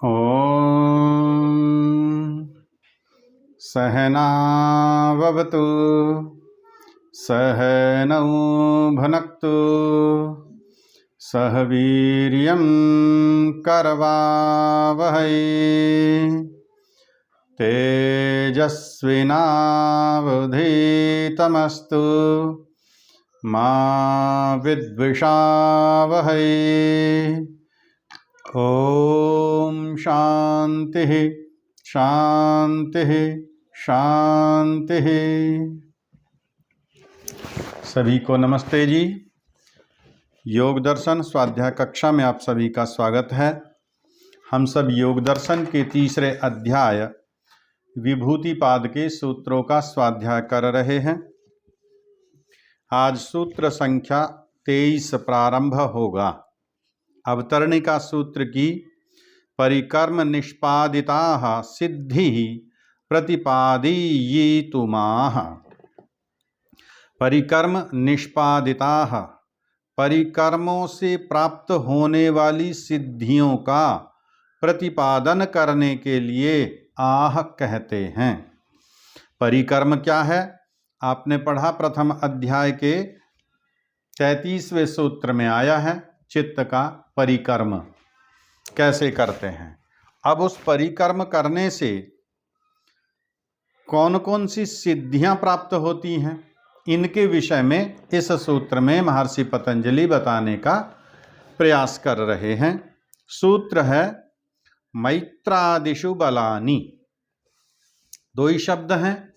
ॐ सहनाववतु सहनौ भुनक्तु सह वीर्यं करवावहै तेजस्विनावधीतमस्तु मा विद्विषावहै। ओम शांति शांति शांति। सभी को नमस्ते जी। योग दर्शन स्वाध्याय कक्षा में आप सभी का स्वागत है। हम सब योग दर्शन के तीसरे अध्याय विभूतिपाद के सूत्रों का स्वाध्याय कर रहे हैं। आज सूत्र संख्या 23 प्रारंभ होगा। अवतरणिका सूत्र की परिकर्म निष्पादिताः सिद्धि प्रतिपादयितुमाः। परिकर्म निष्पादिताः, परिकर्मों से प्राप्त होने वाली सिद्धियों का प्रतिपादन करने के लिए आह कहते हैं। परिकर्म क्या है? आपने पढ़ा प्रथम अध्याय के 33वें सूत्र में आया है, चित्त का परिकर्म कैसे करते हैं। अब उस परिकर्म करने से कौन कौन सी सिद्धियां प्राप्त होती हैं, इनके विषय में इस सूत्र में महर्षि पतंजलि बताने का प्रयास कर रहे हैं। सूत्र है मैत्रादिषु बलानि। दो ही शब्द हैं,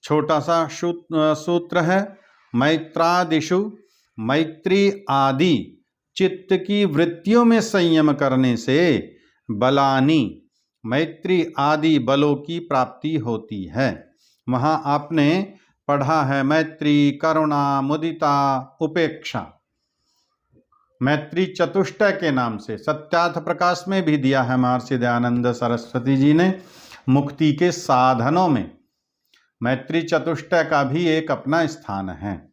छोटा सा सूत्र है। मैत्रादिषु, मैत्री आदि चित्त की वृत्तियों में संयम करने से बलानि, मैत्री आदि बलों की प्राप्ति होती है। वहाँ आपने पढ़ा है मैत्री, करुणा, मुदिता, उपेक्षा। मैत्री चतुष्टय के नाम से सत्यार्थ प्रकाश में भी दिया है महर्षि दयानंद सरस्वती जी ने। मुक्ति के साधनों में मैत्री चतुष्टय का भी एक अपना स्थान है।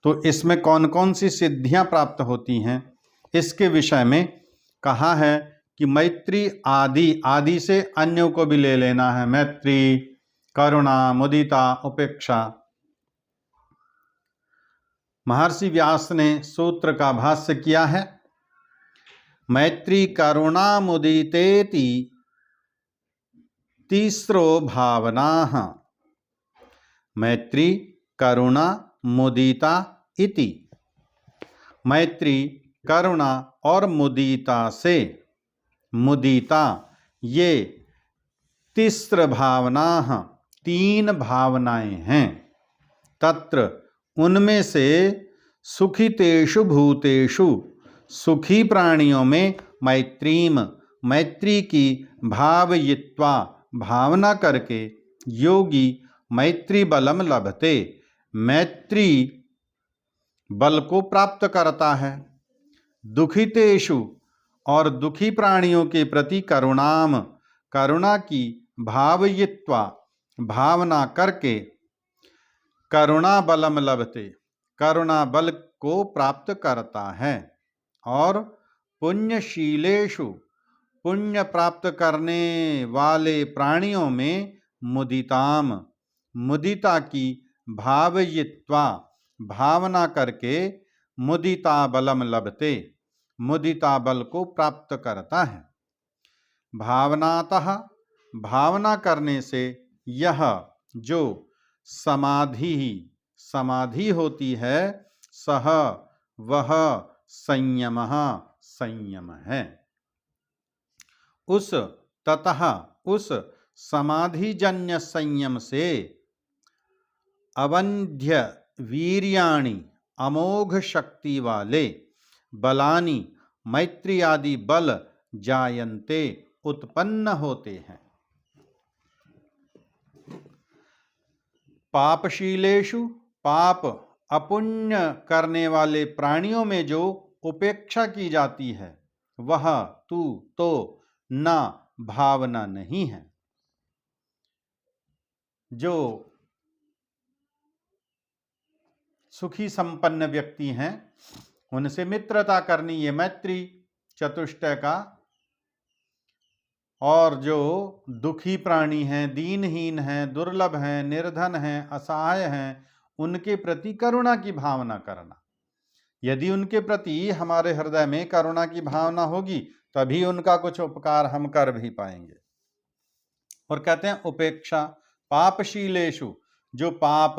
तो इसमें कौन कौन सी सिद्धियां प्राप्त होती हैं, इसके विषय में कहा है कि मैत्री आदि, आदि से अन्यों को भी ले लेना है। मैत्री, करुणा, मुदिता, उपेक्षा। महर्षि व्यास ने सूत्र का भाष्य किया है। मैत्री करुणा मुदितेति तीसरो भावनाः। मैत्री करुणा मुदिता इति। मैत्री, करुणा और मुदिता से, मुदिता ये तिस्र भावना, तीन भावनाएं हैं। तत्र उनमें से सुखितेषु भूतेषु, सुखी प्राणियों में मैत्रीम, मैत्री की भावयित्वा, भावना करके योगी मैत्री बलम लभते, मैत्री बल को प्राप्त करता है। दुखितेषु, और दुखी प्राणियों के प्रति करुणाम, करुणा की भावयित्वा, भावना करके करुणा बलम लभते, करुणा बल को प्राप्त करता है। और पुण्यशीलेषु, पुण्य प्राप्त करने वाले प्राणियों में मुदिताम, मुदिता की भावयित्वा, भावना करके मुदिता बलम लभते, मुदिता बल को प्राप्त करता है। भावनातः, भावना करने से यह जो समाधि, समाधि होती है, सह वह संयमः, संयम है। उस ततः उस समाधिजन्य संयम से अवंध्य वीर्याणि, अमोघ शक्ति वाले बलानि, मैत्री आदि बल जायन्ते, उत्पन्न होते हैं। पापशीलेषु, पाप अपुण्य करने वाले प्राणियों में जो उपेक्षा की जाती है, वह तू तो ना भावना नहीं है। जो सुखी संपन्न व्यक्ति हैं, उनसे मित्रता करनी, ये मैत्री चतुष्टय का और जो दुखी प्राणी हैं, दीनहीन हैं, दुर्लभ हैं, निर्धन हैं, असहाय हैं, उनके प्रति करुणा की भावना करना। यदि उनके प्रति हमारे हृदय में करुणा की भावना होगी तभी उनका कुछ उपकार हम कर भी पाएंगे। और कहते हैं उपेक्षा पापशीलेषु, जो पाप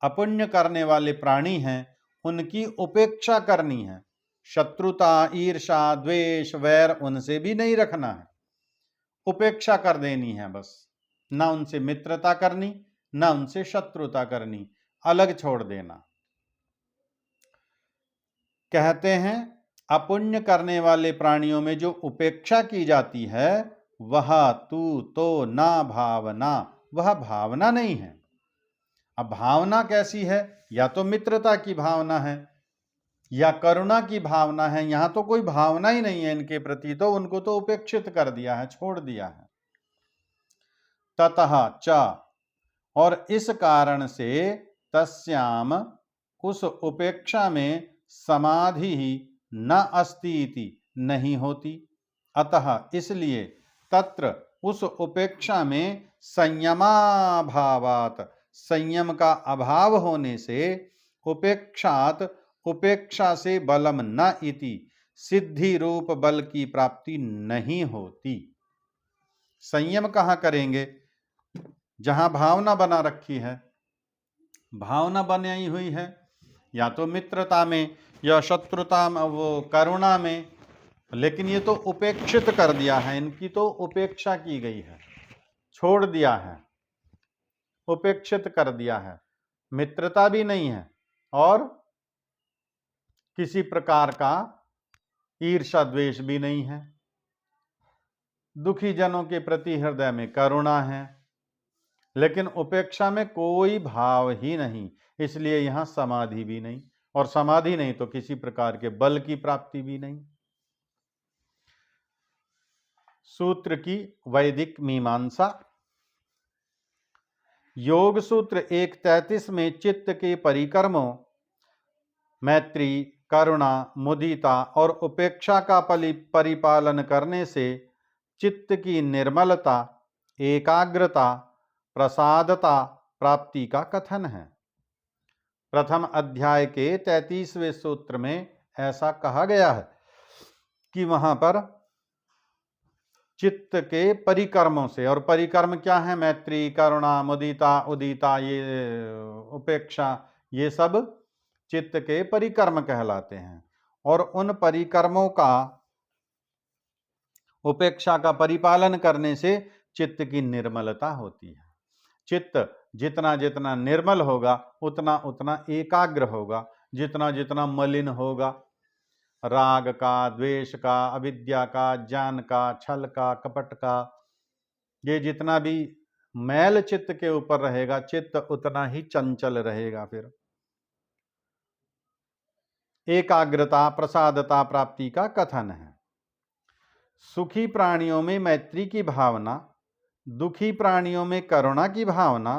अपुण्य करने वाले प्राणी हैं उनकी उपेक्षा करनी है। शत्रुता, ईर्षा, द्वेष, वैर उनसे भी नहीं रखना है, उपेक्षा कर देनी है बस। ना उनसे मित्रता करनी, ना उनसे शत्रुता करनी, अलग छोड़ देना। कहते हैं अपुण्य करने वाले प्राणियों में जो उपेक्षा की जाती है वह तू तो ना भावना, वह भावना नहीं है। अब भावना कैसी है? या तो मित्रता की भावना है या करुणा की भावना है। यहां तो कोई भावना ही नहीं है इनके प्रति, तो उनको तो उपेक्षित कर दिया है, छोड़ दिया है। ततः च, और इस कारण से तस्याम, उस उपेक्षा में समाधि ही न अस्ति इति, नहीं होती। अतः इसलिए तत्र, उस उपेक्षा में संयमाभावात, संयम का अभाव होने से, उपेक्षात, उपेक्षा से बलम न इति, सिद्धि रूप बल की प्राप्ति नहीं होती। संयम कहाँ करेंगे? जहां भावना बना रखी है। भावना बनाई हुई है या तो मित्रता में या शत्रुता में, वो करुणा में, लेकिन ये तो उपेक्षित कर दिया है, इनकी तो उपेक्षा की गई है, छोड़ दिया है, उपेक्षित कर दिया है। मित्रता भी नहीं है और किसी प्रकार का ईर्ष्या द्वेष भी नहीं है। दुखी जनों के प्रति हृदय में करुणा है, लेकिन उपेक्षा में कोई भाव ही नहीं, इसलिए यहां समाधि भी नहीं, और समाधि नहीं तो किसी प्रकार के बल की प्राप्ति भी नहीं। सूत्र की वैदिक मीमांसा। योग सूत्र 1:33 में चित्त के परिकर्मों मैत्री, करुणा, मुदिता और उपेक्षा का परिपालन करने से चित्त की निर्मलता, एकाग्रता, प्रसादता प्राप्ति का कथन है। प्रथम अध्याय के 33वें सूत्र में ऐसा कहा गया है कि वहां पर चित्त के परिकर्मों से, और परिकर्म क्या है? मैत्री, करुणा, मुदिता, उदिता, ये उपेक्षा, ये सब चित्त के परिकर्म कहलाते हैं। और उन परिकर्मों का, उपेक्षा का परिपालन करने से चित्त की निर्मलता होती है। चित्त जितना जितना निर्मल होगा उतना उतना एकाग्र होगा। जितना जितना मलिन होगा, राग का, द्वेष का, अविद्या का, ज्ञान का, छल का, कपट का, ये जितना भी मैल चित्त के ऊपर रहेगा, चित्त उतना ही चंचल रहेगा। फिर एकाग्रता, प्रसादता प्राप्ति का कथन है। सुखी प्राणियों में मैत्री की भावना, दुखी प्राणियों में करुणा की भावना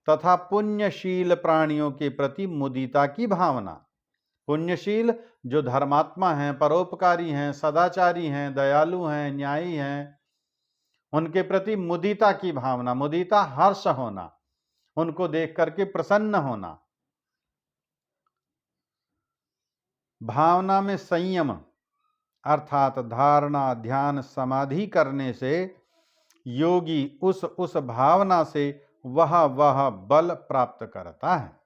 तथा पुण्यशील प्राणियों के प्रति मुदिता की भावना। पुण्यशील जो धर्मात्मा हैं, परोपकारी हैं, सदाचारी हैं, दयालु हैं, न्यायी हैं, उनके प्रति मुदिता की भावना। मुदिता हर्ष होना, उनको देख करके प्रसन्न होना। भावना में संयम अर्थात धारणा, ध्यान, समाधि करने से योगी उस भावना से वह बल प्राप्त करता है।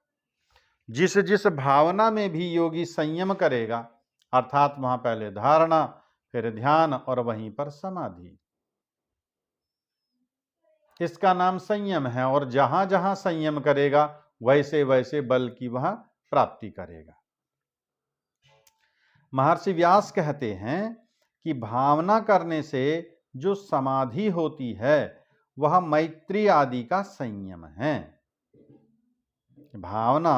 जिस जिस भावना में भी योगी संयम करेगा, अर्थात वहां पहले धारणा, फिर ध्यान और वहीं पर समाधि, इसका नाम संयम है। और जहां जहां संयम करेगा वैसे वैसे बल की वह प्राप्ति करेगा। महर्षि व्यास कहते हैं कि भावना करने से जो समाधि होती है वह मैत्री आदि का संयम है। भावना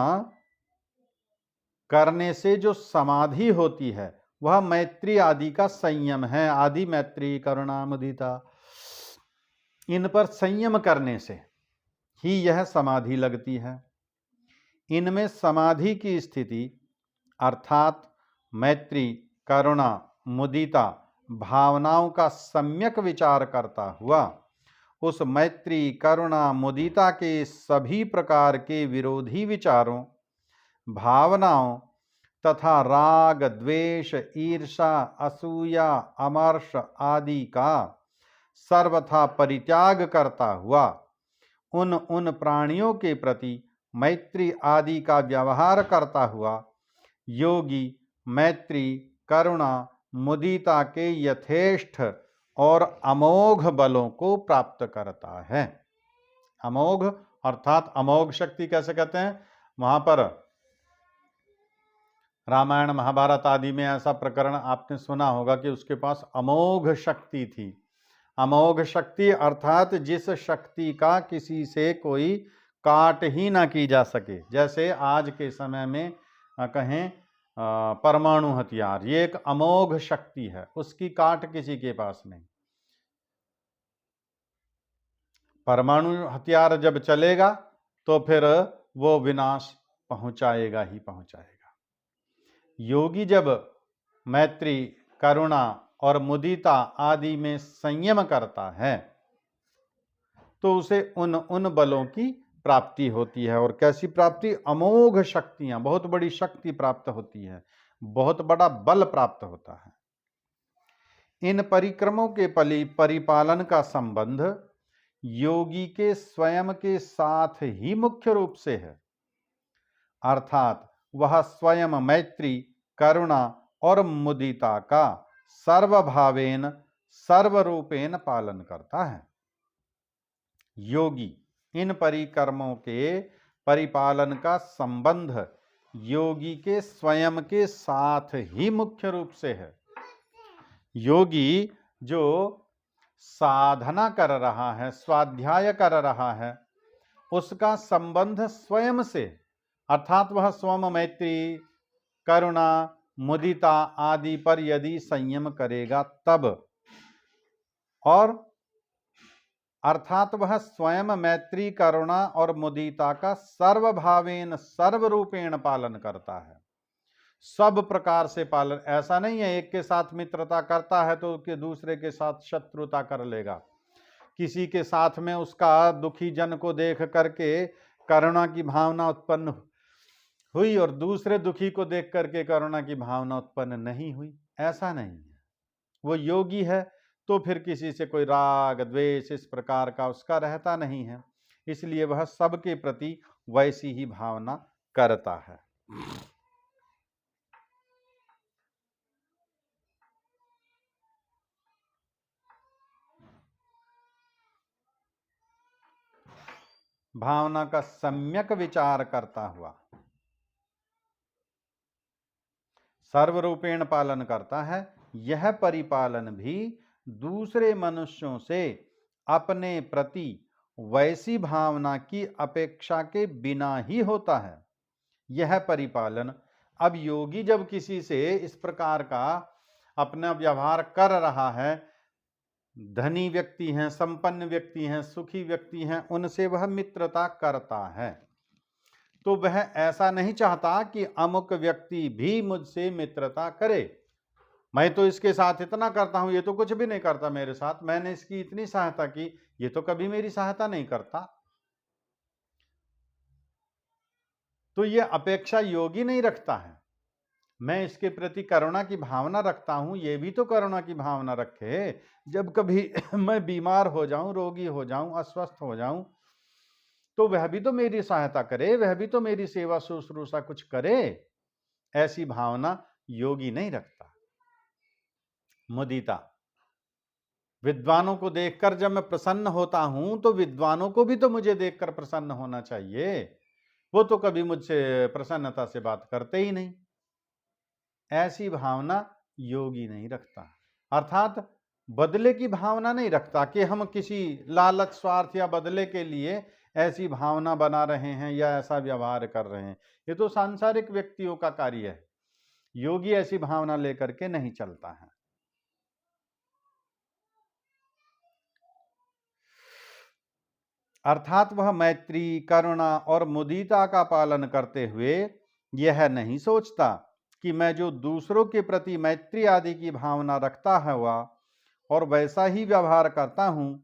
करने से जो समाधि होती है वह मैत्री आदि का संयम है। आदि मैत्री, करुणा, मुदिता, इन पर संयम करने से ही यह समाधि लगती है। इनमें समाधि की स्थिति अर्थात मैत्री, करुणा, मुदिता, भावनाओं का सम्यक विचार करता हुआ उस मैत्री, करुणा, मुदिता के सभी प्रकार के विरोधी विचारों, भावनाओं तथा राग, द्वेष, ईर्षा, असूया, अमर्ष आदि का सर्वथा परित्याग करता हुआ उन प्राणियों के प्रति मैत्री आदि का व्यवहार करता हुआ योगी मैत्री, करुणा, मुदिता के यथेष्ट और अमोघ बलों को प्राप्त करता है। अमोघ अर्थात अमोघ शक्ति कैसे कहते हैं? वहां पर रामायण महाभारत आदि में ऐसा प्रकरण आपने सुना होगा कि उसके पास अमोघ शक्ति थी। अमोघ शक्ति अर्थात जिस शक्ति का किसी से कोई काट ही ना की जा सके। जैसे आज के समय में कहें परमाणु हथियार, ये एक अमोघ शक्ति है, उसकी काट किसी के पास नहीं। परमाणु हथियार जब चलेगा तो फिर वो विनाश पहुंचाएगा ही पहुंचाएगा। योगी जब मैत्री, करुणा और मुदिता आदि में संयम करता है तो उसे उन बलों की प्राप्ति होती है। और कैसी प्राप्ति? अमोघ शक्तियां, बहुत बड़ी शक्ति प्राप्त होती है, बहुत बड़ा बल प्राप्त होता है। इन परिक्रमों के परिपालन का संबंध योगी के स्वयं के साथ ही मुख्य रूप से है, अर्थात वह स्वयं मैत्री, करुणा और मुदिता का सर्वभावेन, सर्वरूपेण पालन करता है। योगी इन परिक्रमों के परिपालन का संबंध योगी के स्वयं के साथ ही मुख्य रूप से है। योगी जो साधना कर रहा है, स्वाध्याय कर रहा है, उसका संबंध स्वयं से, अर्थात वह स्वयं मैत्री, करुणा, मुदिता आदि पर यदि संयम करेगा तब, और अर्थात वह स्वयं मैत्री, करुणा और मुदिता का सर्वभावेन, सर्वरूपेण पालन करता है, सब प्रकार से पालन। ऐसा नहीं है एक के साथ मित्रता करता है तो कि दूसरे के साथ शत्रुता कर लेगा। किसी के साथ में उसका दुखी जन को देख करके करुणा की भावना उत्पन्न हुई और दूसरे दुखी को देख करके करुणा की भावना उत्पन्न नहीं हुई, ऐसा नहीं है। वो योगी है तो फिर किसी से कोई राग, द्वेष इस प्रकार का उसका रहता नहीं है, इसलिए वह सबके प्रति वैसी ही भावना करता है। भावना का सम्यक विचार करता हुआ सर्वरूपेण पालन करता है। यह परिपालन भी दूसरे मनुष्यों से अपने प्रति वैसी भावना की अपेक्षा के बिना ही होता है। यह परिपालन, अब योगी जब किसी से इस प्रकार का अपना व्यवहार कर रहा है, धनी व्यक्ति हैं, संपन्न व्यक्ति हैं, सुखी व्यक्ति हैं, उनसे वह मित्रता करता है, तो वह ऐसा नहीं चाहता कि अमुक व्यक्ति भी मुझसे मित्रता करे। मैं तो इसके साथ इतना करता हूं, ये तो कुछ भी नहीं करता मेरे साथ, मैंने इसकी इतनी सहायता की, ये तो कभी मेरी सहायता नहीं करता। तो ये अपेक्षा योगी नहीं रखता है। मैं इसके प्रति करुणा की भावना रखता हूं, ये भी तो करुणा की भावना रखे। जब कभी मैं बीमार हो जाऊं, रोगी हो जाऊं, अस्वस्थ हो जाऊं, तो वह भी तो मेरी सहायता करे, वह भी तो मेरी सेवा शुश्रूषा कुछ करे। ऐसी भावना योगी नहीं रखता। मुदिता, विद्वानों को देखकर जब मैं प्रसन्न होता हूं तो विद्वानों को भी तो मुझे देखकर प्रसन्न होना चाहिए। वो तो कभी मुझसे प्रसन्नता से बात करते ही नहीं। ऐसी भावना योगी नहीं रखता, अर्थात बदले की भावना नहीं रखता कि हम किसी लालच, स्वार्थ या बदले के लिए ऐसी भावना बना रहे हैं या ऐसा व्यवहार कर रहे हैं। ये तो सांसारिक व्यक्तियों का कार्य है। योगी ऐसी भावना लेकर के नहीं चलता है। अर्थात वह मैत्री, करुणा और मुदिता का पालन करते हुए यह नहीं सोचता कि मैं जो दूसरों के प्रति मैत्री आदि की भावना रखता हुआ और वैसा ही व्यवहार करता हूं,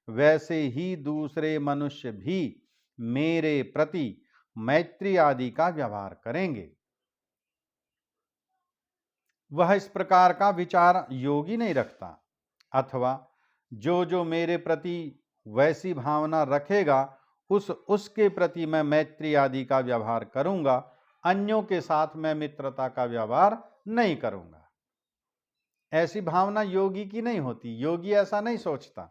वैसे ही दूसरे मनुष्य भी मेरे प्रति मैत्री आदि का व्यवहार करेंगे। वह इस प्रकार का विचार योगी नहीं रखता, अथवा जो मेरे प्रति वैसी भावना रखेगा उसके प्रति मैं मैत्री आदि का व्यवहार करूंगा, अन्यों के साथ मैं मित्रता का व्यवहार नहीं करूंगा। ऐसी भावना योगी की नहीं होती, योगी ऐसा नहीं सोचता।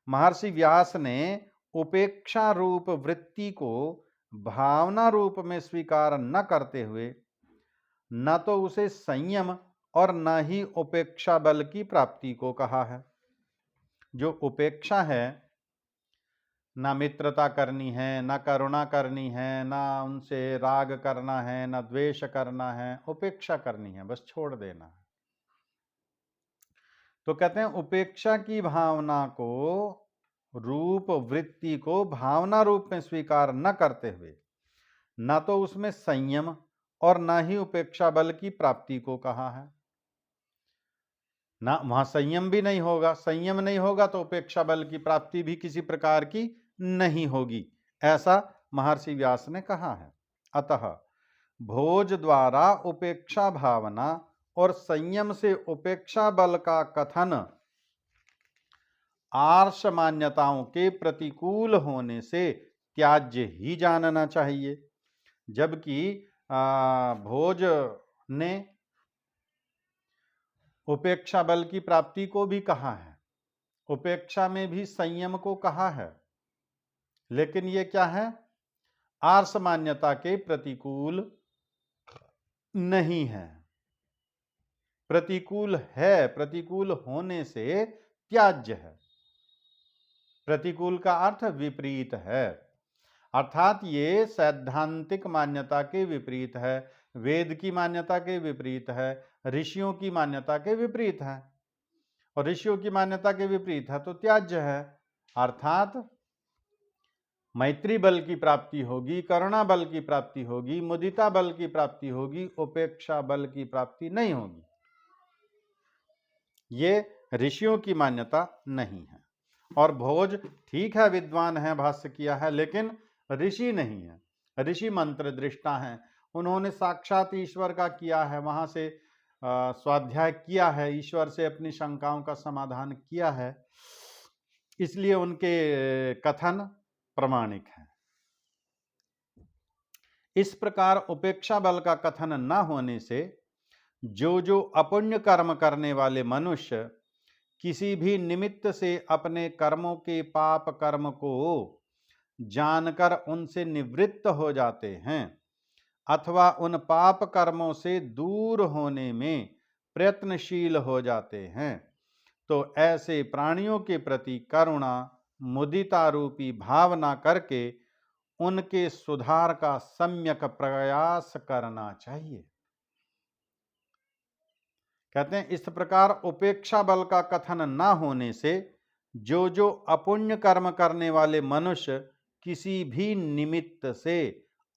महर्षि व्यास ने उपेक्षा रूप वृत्ति को भावना रूप में स्वीकार न करते हुए न तो उसे संयम और न ही उपेक्षा बल की प्राप्ति को कहा है। जो उपेक्षा है, ना मित्रता करनी है, ना करुणा करनी है, ना उनसे राग करना है, ना द्वेष करना है, उपेक्षा करनी है, बस छोड़ देना है। तो कहते हैं उपेक्षा की भावना को, रूप वृत्ति को भावना रूप में स्वीकार न करते हुए न तो उसमें संयम और न ही उपेक्षा बल की प्राप्ति को कहा है। ना वहां संयम भी नहीं होगा, संयम नहीं होगा तो उपेक्षा बल की प्राप्ति भी किसी प्रकार की नहीं होगी, ऐसा महर्षि व्यास ने कहा है। अतः भोज द्वारा उपेक्षा भावना और संयम से उपेक्षा बल का कथन आर्ष मान्यताओं के प्रतिकूल होने से त्याज्य ही जानना चाहिए। जबकि भोज ने उपेक्षा बल की प्राप्ति को भी कहा है, उपेक्षा में भी संयम को कहा है, लेकिन ये क्या है, आर्ष मान्यता के प्रतिकूल नहीं है। प्रतिकूल है, प्रतिकूल होने से त्याज्य है। प्रतिकूल का अर्थ विपरीत है, अर्थात ये सैद्धांतिक मान्यता के विपरीत है, वेद की मान्यता के विपरीत है, ऋषियों की मान्यता के विपरीत है। और ऋषियों की मान्यता के विपरीत है तो त्याज्य है, अर्थात मैत्री बल की प्राप्ति होगी, करुणा बल की प्राप्ति होगी, मुदिता बल की प्राप्ति होगी, उपेक्षा बल की प्राप्ति नहीं होगी। ये ऋषियों की मान्यता नहीं है। और भोज ठीक है, विद्वान है, भाष्य किया है, लेकिन ऋषि नहीं है। ऋषि मंत्र दृष्टा हैं, उन्होंने साक्षात ईश्वर का किया है, वहां से स्वाध्याय किया है, ईश्वर से अपनी शंकाओं का समाधान किया है, इसलिए उनके कथन प्रमाणिक है। इस प्रकार उपेक्षा बल का कथन न होने से जो अपुण्य कर्म करने वाले मनुष्य किसी भी निमित्त से अपने कर्मों के पाप कर्म को जानकर उनसे निवृत्त हो जाते हैं अथवा उन पाप कर्मों से दूर होने में प्रयत्नशील हो जाते हैं, तो ऐसे प्राणियों के प्रति करुणा मुदिता रूपी भावना करके उनके सुधार का सम्यक प्रयास करना चाहिए। कहते हैं इस प्रकार उपेक्षा बल का कथन न होने से जो अपुण्य कर्म करने वाले मनुष्य किसी भी निमित्त से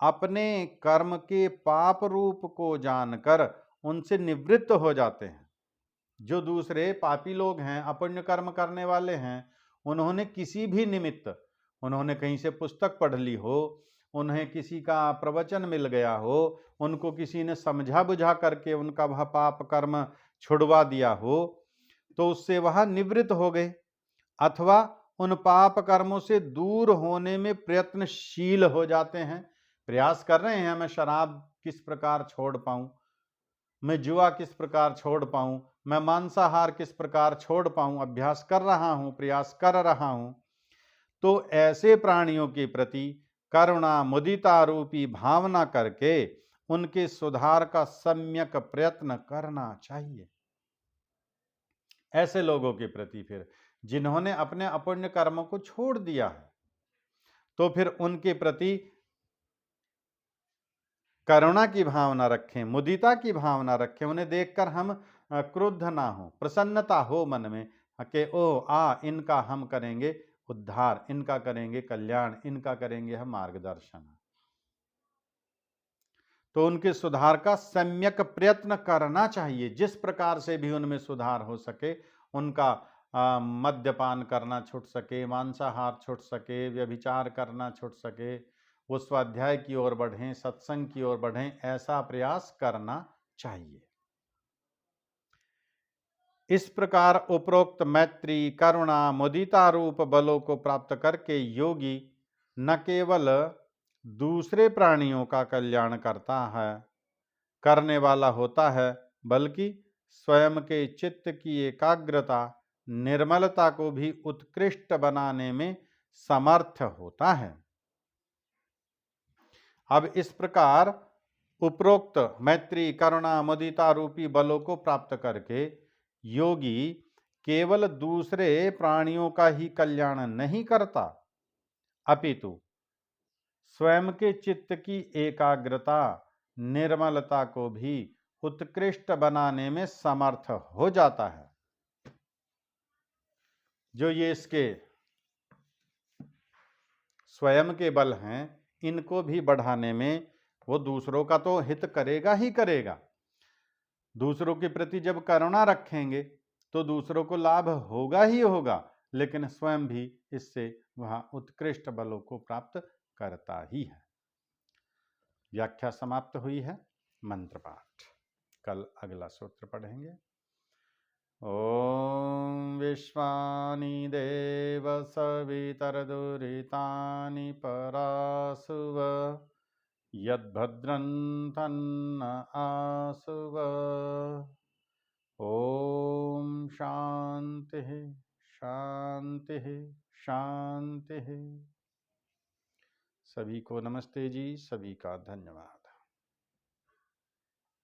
अपने कर्म के पाप रूप को जानकर उनसे निवृत्त हो जाते हैं। जो दूसरे पापी लोग हैं, अपुण्य कर्म करने वाले हैं, उन्होंने किसी भी निमित्त, उन्होंने कहीं से पुस्तक पढ़ ली हो, उन्हें किसी का प्रवचन मिल गया हो, उनको किसी ने समझा बुझा करके उनका वह पाप कर्म छुड़वा दिया हो, तो उससे वह निवृत्त हो गए, अथवा उन पाप कर्मों से दूर होने में प्रयत्नशील हो जाते हैं। प्रयास कर रहे हैं, मैं शराब किस प्रकार छोड़ पाऊं, मैं जुआ किस प्रकार छोड़ पाऊं, मैं मांसाहार किस प्रकार छोड़ पाऊं, अभ्यास कर रहा हूं, प्रयास कर रहा हूं। तो ऐसे प्राणियों के प्रति करुणा मुदिता रूपी भावना करके उनके सुधार का सम्यक प्रयत्न करना चाहिए। ऐसे लोगों के प्रति फिर जिन्होंने अपने अपुण्य कर्मों को छोड़ दिया है, तो फिर उनके प्रति करुणा की भावना रखें, मुदिता की भावना रखें, उन्हें देखकर हम क्रुद्ध ना हो, प्रसन्नता हो मन में कि ओ इनका हम करेंगे उद्धार, इनका करेंगे कल्याण, इनका करेंगे हम मार्गदर्शन। तो उनके सुधार का सम्यक प्रयत्न करना चाहिए। जिस प्रकार से भी उनमें सुधार हो सके, उनका मद्यपान करना छूट सके, मांसाहार छूट सके, व्यभिचार करना छूट सके, वो स्वाध्याय की ओर बढ़ें, सत्संग की ओर बढ़ें, ऐसा प्रयास करना चाहिए। इस प्रकार उपरोक्त मैत्री, करुणा, मुदिता रूप बलों को प्राप्त करके योगी न केवल दूसरे प्राणियों का कल्याण करने वाला होता है, बल्कि स्वयं के चित्त की एकाग्रता, निर्मलता को भी उत्कृष्ट बनाने में समर्थ होता है। अब इस प्रकार उपरोक्त मैत्री, करुणा, मुदिता रूपी बलों को प्राप्त करके योगी केवल दूसरे प्राणियों का ही कल्याण नहीं करता, अपितु स्वयं के चित्त की एकाग्रता, निर्मलता को भी उत्कृष्ट बनाने में समर्थ हो जाता है। जो ये इसके स्वयं के बल हैं, इनको भी बढ़ाने में वो दूसरों का तो हित करेगा ही करेगा। दूसरों के प्रति जब करुणा रखेंगे तो दूसरों को लाभ होगा ही होगा, लेकिन स्वयं भी इससे वह उत्कृष्ट बलों को प्राप्त करता ही है। व्याख्या समाप्त हुई है। मंत्र पाठ कल अगला सूत्र पढ़ेंगे। ओम विश्वानि देव सवितरदुरितानि परासुव यद्भद्रं तन्न आसुव। ओम शांति शांति शांति। सभी को नमस्ते जी, सभी का धन्यवाद।